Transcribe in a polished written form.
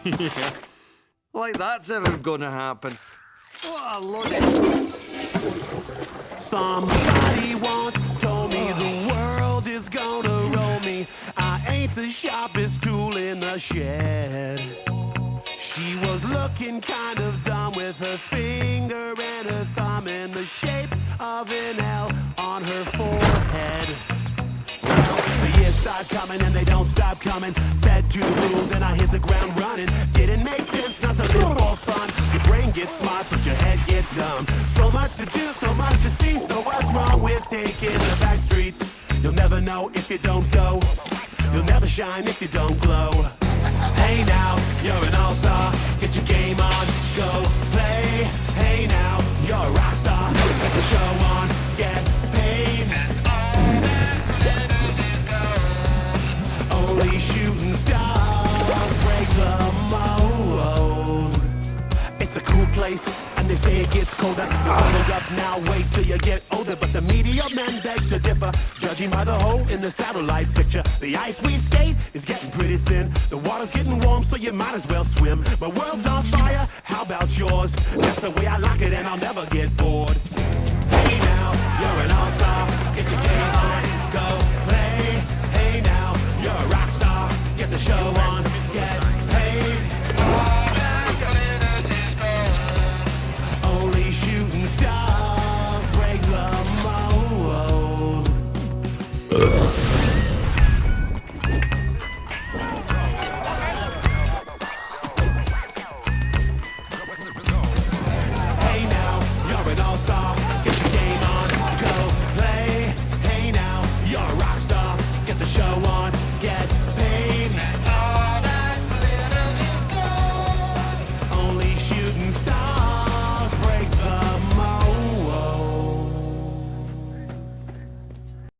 Yeah. Like that's ever gonna happen. What a load. Somebody once told me the world is gonna roll me. I ain't the sharpest tool in the shed. She was looking kind of dumb with her finger and her thumb in the shape of an L on her forehead. The years start coming and they don't stop coming. Fed to the rules and I hit the ground running. Didn't make sense not to live for fun. Your brain gets smart but your head gets dumb. So much to do, so much to see. So what's wrong with taking the back streets? You'll never know if you don't go. You'll never shine if you don't glow. Hey now, you're an all-star. Get your game on, go play. Hey now, you're a rock star. Get the show on, get paid. Only shooting stars break the mold. It's a cool place, and they say it gets colder. You're bundled up now, wait till you get older. But the media men beg to differ, judging by the hole in the satellite picture. The ice we skate is getting pretty thin. The water's getting warm, so you might as well swim. My world's on fire, how about yours? That's the way I like it, and I'll never get bored. Hey now, you're an all-star. Get your game on, go play. Hey now, you're a rock star. Get the show on.